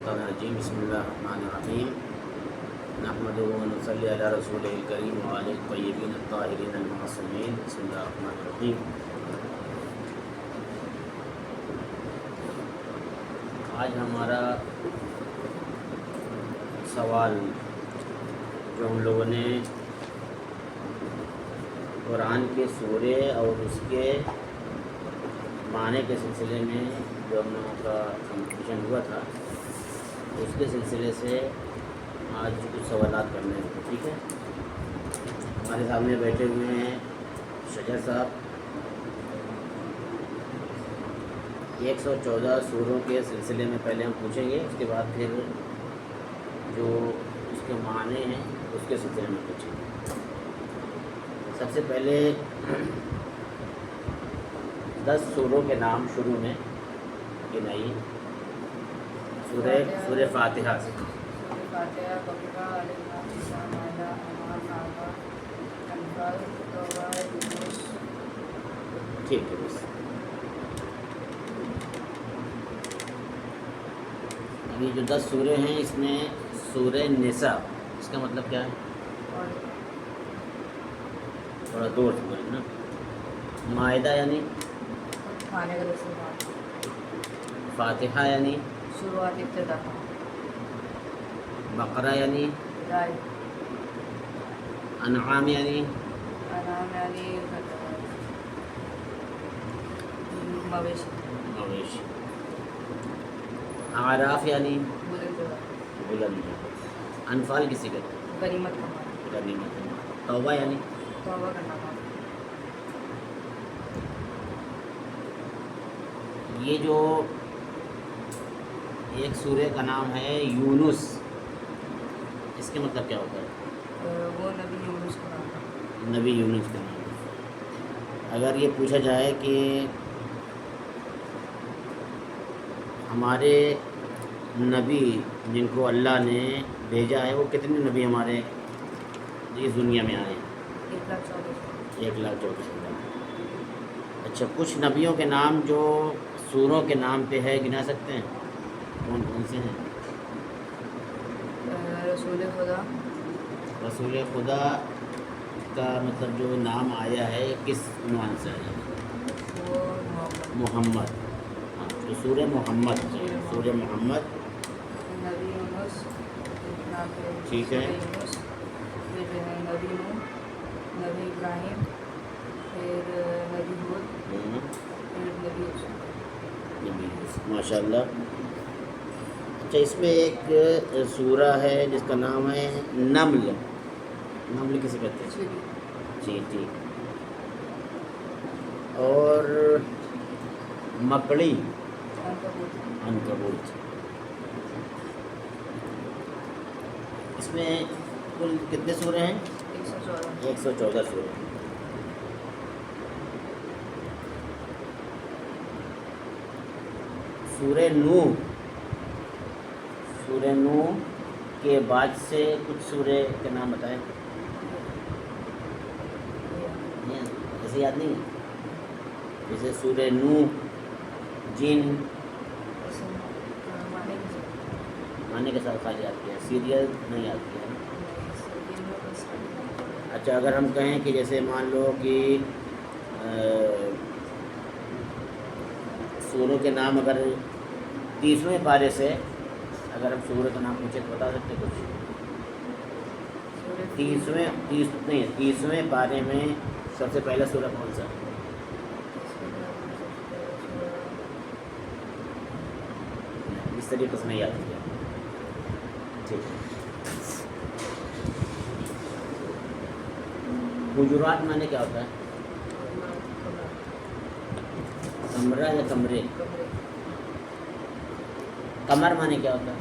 الشیطان الرجیم بسم اللہ الرحمن الرحیم نحمدہ و نصلی علی رسولہ الکریم وعلی الطیبین الطاہرین المعصومین بسم اللہ الرحمن الرحیم۔ آج ہمارا سوال جو ہم لوگوں نے قرآن کے سورے اور اس کے معنی کے سلسلے میں جو ہم لوگوں کا کمپٹیشن ہوا تھا اس کے سلسلے سے آج کچھ سوالات کرنے ہیں، ٹھیک ہے۔ ہمارے سامنے بیٹھے ہوئے ہیں شجر صاحب، 114 سوروں کے سلسلے میں پہلے ہم پوچھیں گے، اس کے بعد پھر جو اس کے معنی ہیں اس کے سلسلے میں پوچھیں گے۔ سب سے پہلے 10 سوروں کے نام شروع میں گنائیے۔ سورہ فاتحہ سے ٹھیک ہے بس۔ یہ جو 10 سورے ہیں اس میں سورہ نساء، اس کا مطلب کیا ہے؟ تھوڑا دور سے بولیں نا۔ مائدہ یعنی فاتحہ یعنی شروعات ابتدا، بقرہ یعنی رائے، انعام یعنی انعام یعنی مویشی، مویشی، اعراف یعنی بلند، بلند، انفال کسی کا غنیمت کمانا، غنیمت، توبہ یعنی توبہ کرنا کام۔ یہ جو ایک سورہ کا نام ہے یونس، اس کے مطلب کیا ہوتا ہے؟ وہ نبی یونس کا نام تھا۔ نبی یونس کا نام ہے۔ اگر یہ پوچھا جائے کہ ہمارے نبی جن کو اللہ نے بھیجا ہے وہ کتنے نبی ہمارے اس دنیا میں آئے ہیں؟ 1,24,000۔ اچھا، کچھ نبیوں کے نام جو سوروں کے نام پہ ہے، گنا سکتے ہیں؟ کون کون سے ہیں؟ رسول خدا، رسول خدا کا مطلب جو نام آیا ہے کس عنوان سے آیا ہے؟ وہ محمد۔ ہاں، تو سورہ محمد، سورہ محمد، نبی یونس، ٹھیک ہے۔ یونس، پھر نبی نوح، نبی ابراہیم، پھر نبی ہود، پھر نبی یوسف۔ ماشاء اللہ۔ اچھا، اس میں ایک سورہ ہے جس کا نام ہے نمل۔ نمل کسے کہتے ہیں؟ جی جی۔ اور مکڑی، عنکبوت۔ اس میں کل کتنے سورے ہیں؟ 114 سورے۔ سورہ نوح، سورہ نوح کے بعد سے کچھ سورے کے نام بتائیں۔ ایسے یاد نہیں ہے؟ جیسے سورہ نوح، جن، معنی کے ساتھ خالی یاد کیا ہے، سیریل نہیں یاد کیا ہے۔ اچھا، اگر ہم کہیں کہ جیسے مان لو کہ سوروں کے نام اگر 30ویں پارے سے اگر ہم سورہ کا نام پوچھے تو بتا سکتے کچھ؟ 30ویں پارے میں سب سے پہلا سورہ کون سا؟ اس طریقے سے نہیں یاد کیا، ٹھیک ہے۔ حجرات معنی کیا ہوتا ہے؟ کمرہ یا کمرے؟ قمر معنی کیا ہوتا ہے؟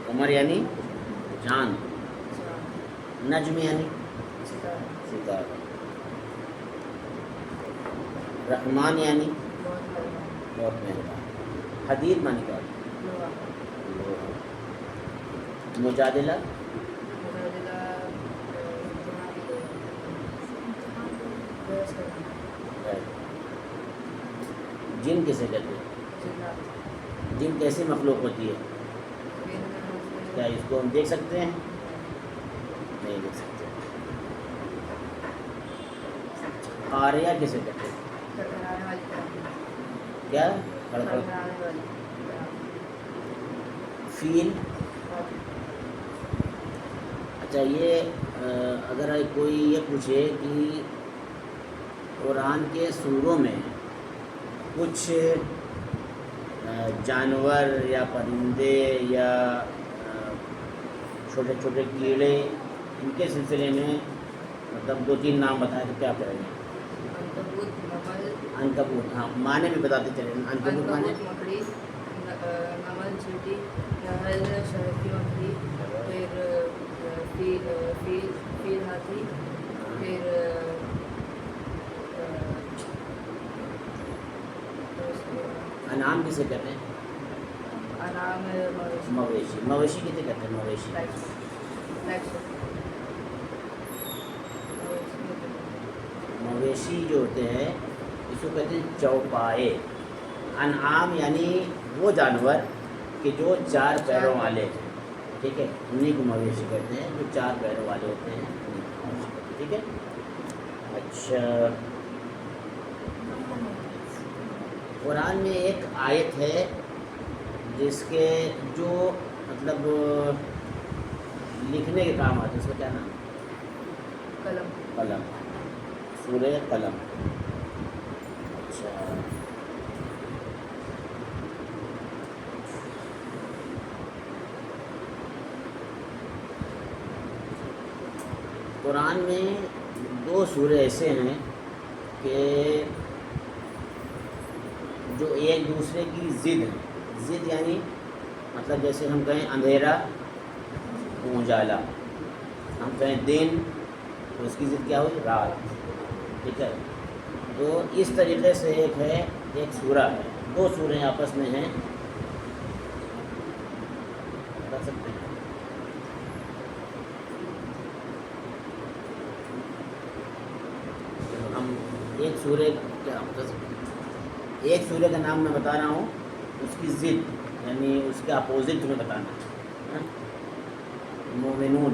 قمر یعنی چاند، نجم یعنی ستارہ، رحمان یعنی بہت مہربان، حدید معنی کیا ہوتا ہے؟ مجادلہ، بحث جن کسے کہتے ہیں؟ جنات جن کیسی مخلوق ہوتی ہے؟ کیا اس کو ہم دیکھ سکتے ہیں؟ نہیں دیکھ سکتے. قاریہ کسے کہتے ہیں؟ کڑکڑانے والی کیا کڑکڑ. کڑکڑانے والی فیل. اچھا یہ اگر کوئی یہ پوچھے کہ قرآن کے سوروں میں کچھ جانور یا پرندے یا چھوٹے چھوٹے کیڑے ان کے سلسلے میں مطلب 2-3 نام بتائیں تو کیا کریں گے؟ عنکبوت. ہاں معنی بھی بتاتے چلیں. عنکبوت معنی مکڑی، نمل چیٹی، نہل شہد کی مکھلی، پھر فیل ہاتھی، پھر انعام کسے کہتے ہیں؟ انعام مویشی. مویشی کسے کہتے ہیں؟ مویشی. مویشی جو ہوتے ہیں اس کو کہتے ہیں چوپائے. انعام یعنی وہ جانور کہ جو 4 پیروں والے ہیں. ٹھیک ہے، انہیں کو مویشی کہتے ہیں جو 4 پیروں والے ہوتے ہیں. ٹھیک ہے. اچھا قرآن میں ایک آیت ہے جس کے جو مطلب لکھنے کے کام آتے ہیں، اس کا کیا نام؟ قلم. قلم. سورہ قلم. اچھا قرآن میں 2 سورے ایسے ہیں کہ جو ایک دوسرے کی ضد ہیں. ضد یعنی مطلب جیسے ہم کہیں اندھیرا اجالا، ہم کہیں دن تو اس کی ضد کیا ہوئی؟ رات. ٹھیک ہے. تو اس طریقے سے ایک سورہ ہے. 2 سوریں آپس میں ہیں. بتا سکتے ہیں؟ ہم ایک سورے کیا بتا سکتے ہیں؟ ایک سورے کا نام میں بتا رہا ہوں، اس کی ضد یعنی اس کے اپوزٹ میں بتانا. مومنون.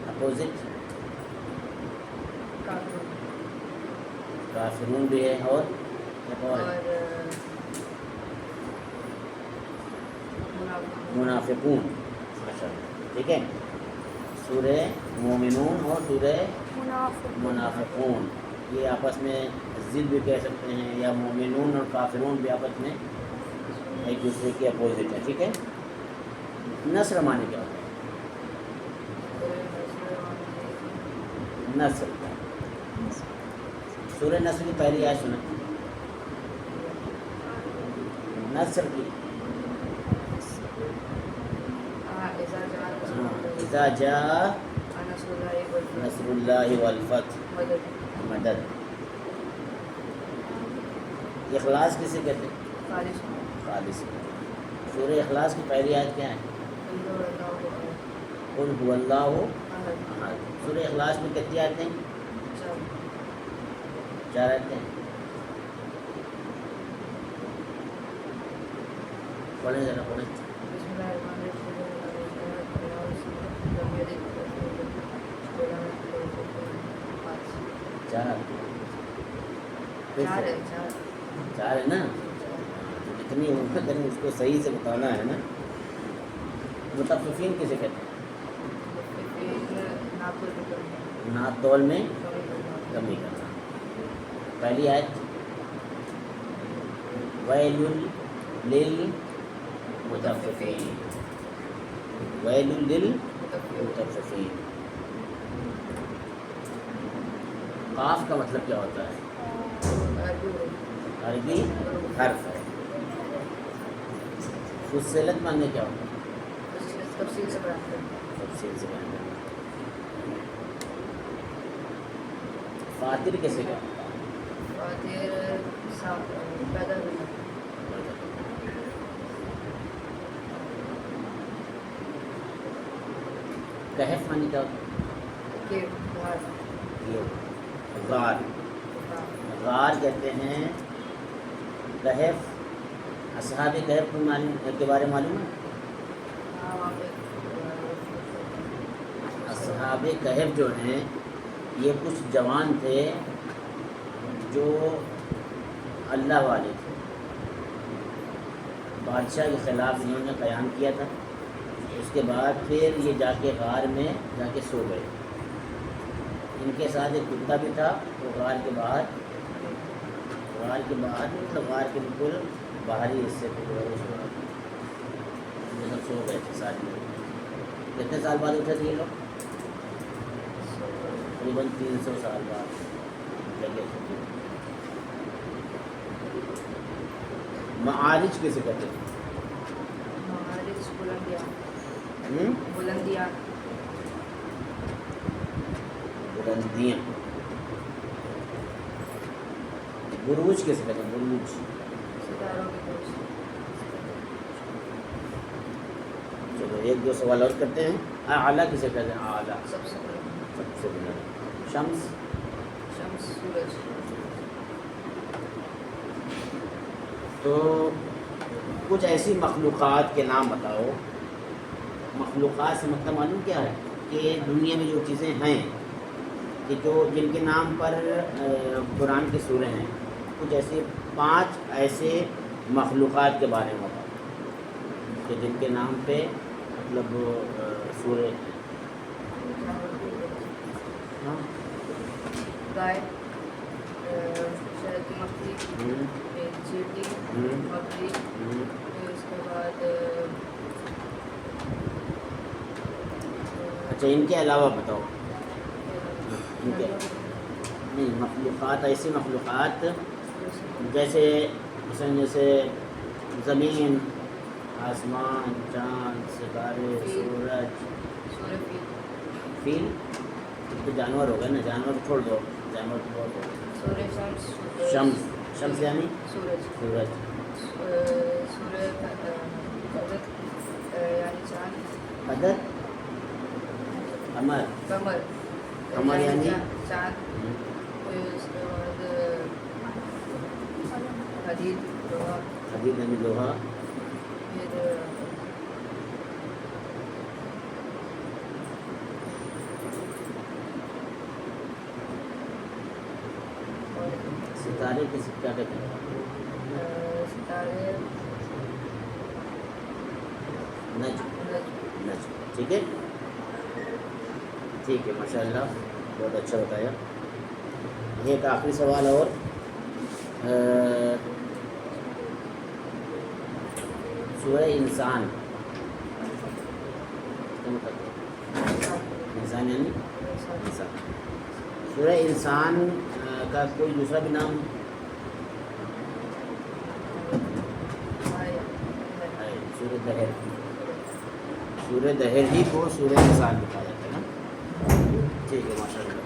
اپوزٹ کافرون بھی ہے اور منافقون. ماشاء اللہ. ٹھیک ہے. سورہ مومنون اور سورہ منافقون یہ آپس میں ضد بھی کہہ سکتے ہیں، یا مومنون اور کافرون بھی آپس میں ایک دوسرے کے اپوزٹ ہے. ٹھیک ہے. نصر معنی کیا ہوتا ہے؟ نصر. سورہ نصر کی پہلی آیت سنیں. نصر کی اذا جاء نصر اللہ والفتح مدد. اخلاص کسے کہتے ہیں؟ خالص. سورہ اخلاص کی پہلی آیت کیا ہے؟ قل هو اللہ احد. سورہ اخلاص میں کتنی آیتیں ہیں؟ 4 آیتیں ہیں. پڑھیں ذرا پڑھیں. چار ہے نا. جتنی عمر کریں اس کو صحیح سے بتانا ہے نا. متفقین کسے کہتے ہیں؟ ناپ تول میں کمی کرنا. پہلی آیت ویل للمطففین. ویل للمطففین. قاف کا مطلب کیا ہوتا ہے؟ عربی حرف ہے. فصلت معنی کیا ہوتا ہے؟ تفصیل سے بیان تفصیل سے بیان کرنا. فاطر کیسے کیا؟ پیدا ہوئی. کہف معنی کیا ہوتا ہے؟ غار، غار کہتے ہیں کہف. اصحاب کہف کے بارے میں معلوم ہے؟ ہاں وہاں پہ اصحاب کہف جو ہیں یہ کچھ جوان تھے جو اللہ والے تھے. بادشاہ کے خلاف انہوں نے قیام کیا تھا. اس کے بعد پھر یہ جا کے غار میں جا کے سو گئے. ان کے ساتھ ایک کتا بھی تھا. وہ غار کے باہر مطلب غار کے بالکل باہری حصے پہ جو ہے اس میں یہ سب سو گئے تھے ساتھ میں. کتنے سال بعد اٹھے تھے یہ لوگ؟ تقریباً 300 سال بعد لگے تھے. معارج کیسے کہتے ہیں؟ معارج بلندیاں. بلندیاں. بروج کیسے کہتے ہیں؟ بروج. ستاروں کی کھوج. چلو ایک دو سوال اور کرتے ہیں. اعلیٰ کسے کہتے ہیں؟ اعلیٰ سب سے بڑا. سب سے بلند. شمس. شمس سورج. تو کچھ ایسی مخلوقات کے نام بتاؤ. مخلوقات سے مطلب معلوم کیا ہے؟ کہ دنیا میں جو چیزیں ہیں کہ جو جن کے نام پر قرآن کی سوریں ہیں. کچھ ایسے 5 ایسے مخلوقات کے بارے میں بتاؤ کہ جن کے نام پہ مطلب سورے ہیں. ہاں گائے, شہد کی مکھی, ایک چیٹی, بکری, پھر اس کے بعد اچھا ان کے علاوہ بتاؤ. ان کے نہیں مخلوقات, ایسی مخلوقات جیسے مثلاً جیسے زمین, آسمان, چاند, ستارے, سورج. فیل تو جانور ہو گئے نا. جانور چھوڑ دو, جانور چھوڑ دو. سورج, شمس. شمس یعنی سورج. سورج. سورج قدر یعنی چاند. قدر. قمر. قمر. قمر یعنی چاند. پھر اس کے بعد حدید, لوہا. حدید یعنی لوہا. پھر ستارے کے کیا کہتے ہیں؟ ستارے, نجم. نجم. ٹھیک ہے ٹھیک ہے ماشاء اللہ بہت اچھا بتایا. ایک آخری سوال اور. سورہ انسان کیا مطلب ہے؟ انسان یعنی انسان. سورہ انسان کا کوئی دوسرا بھی نام ہے؟ سورہ دہر. سورہ دہر ہی کو سورہ انسان بتایا جاتا ہے نا. ٹھیک ہے ماشاء اللہ.